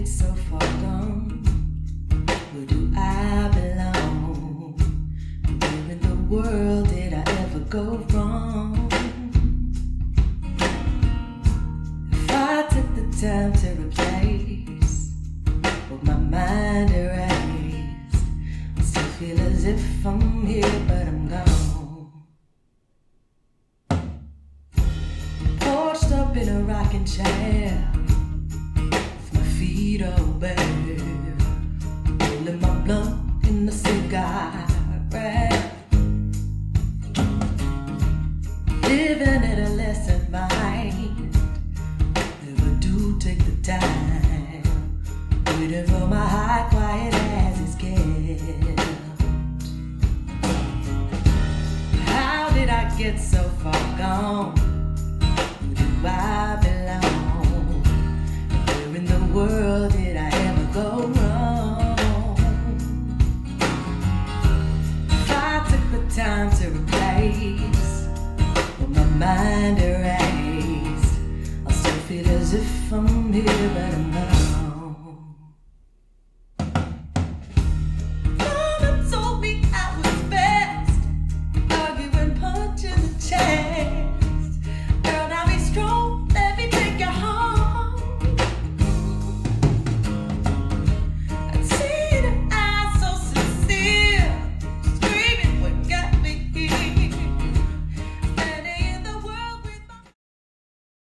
get so far gone? Where do I belong? Where in the world did I ever go wrong? If I took the time to replace what my mind erased, I still feel as if I'm here but I'm gone. Porched up in a rocking chair, feet all bare, rolling my blunt in the cigar wrap, living at a lesson mind. Never do take the time, waiting for my heart quiet as it's kept. How did I get so far gone? Where do I belong? In the world did I ever go wrong? If I took the time to replace what my mind erased, I'll still feel as if I'm here but I'm not.